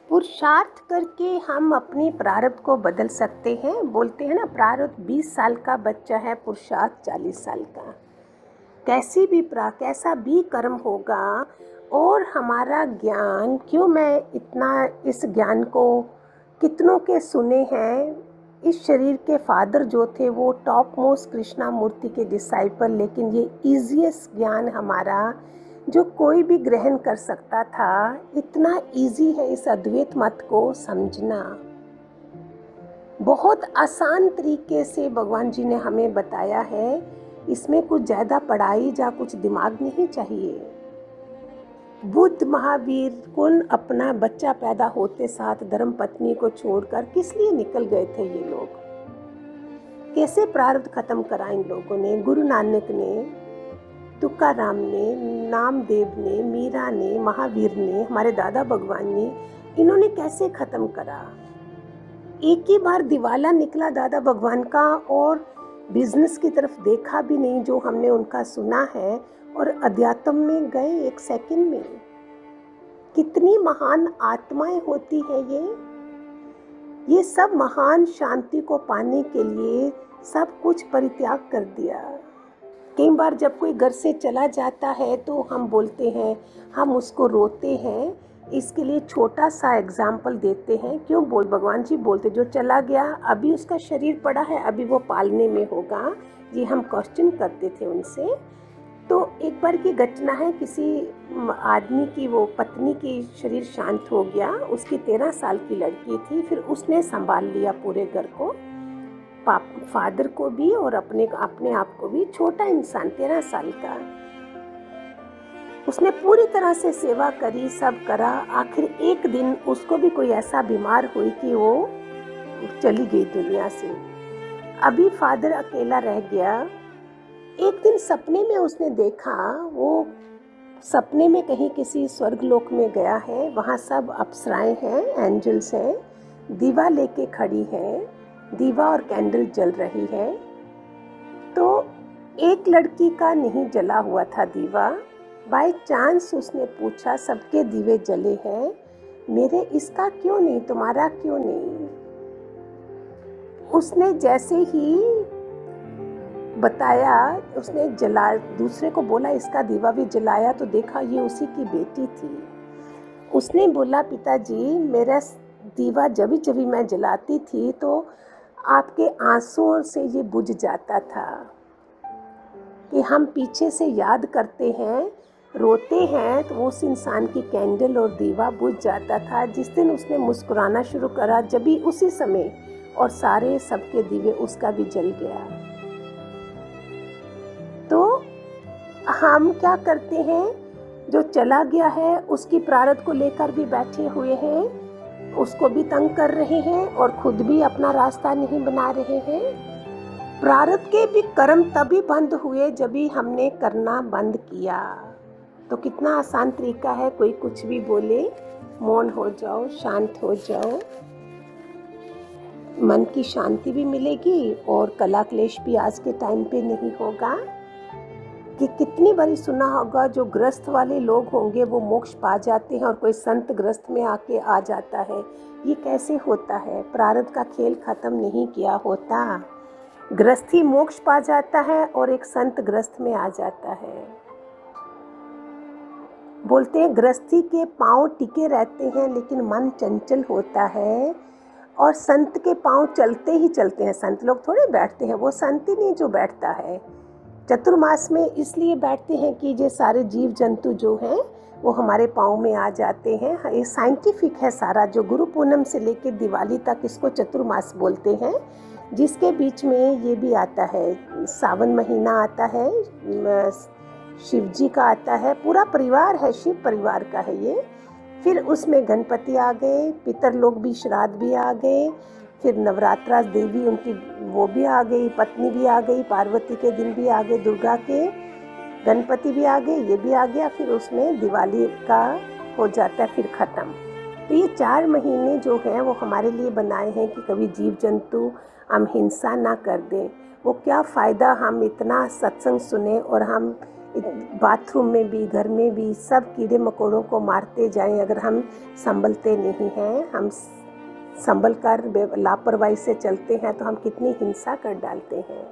पुरुषार्थ करके हम अपने प्रारब्ध को बदल सकते हैं। बोलते हैं ना, प्रारब्ध 20 साल का बच्चा है, पुरुषार्थ 40 साल का। कैसा भी कर्म होगा। और हमारा ज्ञान, क्यों मैं इतना इस ज्ञान को कितनों के सुने हैं। इस शरीर के फादर जो थे वो टॉप मोस्ट कृष्णा मूर्ति के डिसाइपल, लेकिन ये ईजीएस्ट ज्ञान हमारा जो कोई भी ग्रहण कर सकता था। इतना इजी है इस अद्वैत मत को समझना। बहुत आसान तरीके से भगवान जी ने हमें बताया है। इसमें कुछ ज़्यादा पढ़ाई या कुछ दिमाग नहीं चाहिए। बुद्ध महावीर कौन अपना बच्चा पैदा होते साथ धर्म पत्नी को छोड़कर किस लिए निकल गए थे ये लोग। कैसे प्रारब्ध खत्म करा इन लोगों ने। गुरु नानक ने, तुकाराम ने, नामदेव ने, मीरा ने, महावीर ने, हमारे दादा भगवान ने, इन्होंने कैसे खत्म करा। एक ही बार दिवाला निकला दादा भगवान का और बिजनेस की तरफ देखा भी नहीं जो हमने उनका सुना है, और अध्यात्म में गए एक सेकंड में। कितनी महान आत्माएं होती है ये सब महान शांति को पाने के लिए सब कुछ परित्याग कर दिया। कई बार जब कोई घर से चला जाता है तो हम बोलते हैं, हम उसको रोते हैं। इसके लिए छोटा सा एग्जाम्पल देते हैं। क्यों भगवान जी बोलते, जो चला गया अभी उसका शरीर पड़ा है, अभी वो पालने में होगा। ये हम क्वेश्चन करते थे उनसे। तो एक बार की घटना है, किसी आदमी की वो पत्नी की शरीर शांत हो गया। उसकी 13 साल की लड़की थी। फिर उसने संभाल लिया पूरे घर को, फादर को भी और अपने आप को भी। छोटा इंसान 13 साल का, उसने पूरी तरह से सेवा करी, सब करा। आखिर एक दिन उसको भी कोई ऐसा बीमार हुई कि वो चली गई दुनिया से। अभी फादर अकेला रह गया। एक दिन सपने में उसने देखा, वो सपने में कहीं किसी स्वर्गलोक में गया है। वहाँ सब अप्सराएं हैं, एंजल्स हैं, दीवा लेके खड़ी हैं, दीवा और कैंडल जल रही है। तो एक लड़की का नहीं जला हुआ था दीवा। बाय चांस उसने पूछा, सबके दीवे जले हैं, मेरे इसका क्यों नहीं, तुम्हारा क्यों नहीं। उसने जैसे ही बताया, उसने दूसरे को बोला इसका दीवा भी जलाया, तो देखा ये उसी की बेटी थी। उसने बोला, पिताजी मेरा दीवा जब जब मैं जलाती थी तो आपके आंसुओं से ये बुझ जाता था। कि हम पीछे से याद करते हैं, रोते हैं, तो उस इंसान की कैंडल और दीवा बुझ जाता था। जिस दिन उसने मुस्कुराना शुरू करा, जब भी उसी समय, और सारे सबके दीवे उसका भी जल गया। तो हम क्या करते हैं, जो चला गया है उसकी प्रारब्ध को लेकर भी बैठे हुए हैं, उसको भी तंग कर रहे हैं और खुद भी अपना रास्ता नहीं बना रहे हैं। प्रारब्ध के भी कर्म तभी बंद हुए जब भी हमने करना बंद किया। तो कितना आसान तरीका है, कोई कुछ भी बोले, मौन हो जाओ, शांत हो जाओ, मन की शांति भी मिलेगी और कला क्लेश भी आज के टाइम पे नहीं होगा। कि कितनी बारी सुना होगा, जो ग्रस्त वाले लोग होंगे वो मोक्ष पा जाते हैं और कोई संत ग्रस्त में आके आ जाता है। ये कैसे होता है, प्रारब्ध का खेल खत्म नहीं किया होता। ग्रस्ती मोक्ष पा जाता है और एक संत ग्रस्त में आ जाता है। बोलते हैं ग्रस्ती के पांव टिके रहते हैं लेकिन मन चंचल होता है, और संत के पांव चलते ही चलते हैं। संत लोग थोड़े बैठते हैं, वो संत ही नहीं जो बैठता है। चतुर्मास में इसलिए बैठते हैं कि ये सारे जीव जंतु जो हैं वो हमारे पाँव में आ जाते हैं। ये साइंटिफिक है सारा। जो गुरु पूनम से लेकर दिवाली तक इसको चतुर्मास बोलते हैं, जिसके बीच में ये भी आता है, सावन महीना आता है, शिव जी का आता है, पूरा परिवार है, शिव परिवार का है ये। फिर उसमें गणपति आ गए, पितर लोग भी, श्राद्ध भी आ गए। फिर नवरात्रा देवी उनकी वो भी आ गई, पत्नी भी आ गई, पार्वती के दिन भी आ गए, दुर्गा के, गणपति भी आ गए, ये भी आ गया। फिर उसमें दिवाली का हो जाता है फिर ख़त्म। तो ये 4 महीने जो हैं वो हमारे लिए बनाए हैं कि कभी जीव जंतु हम हिंसा ना कर दें। वो क्या फ़ायदा हम इतना सत्संग सुने और हम बाथरूम में भी, घर में भी सब कीड़े मकोड़ों को मारते जाएं। अगर हम संभलते नहीं हैं, हम संभल कर लापरवाही से चलते हैं तो हम कितनी हिंसा कर डालते हैं।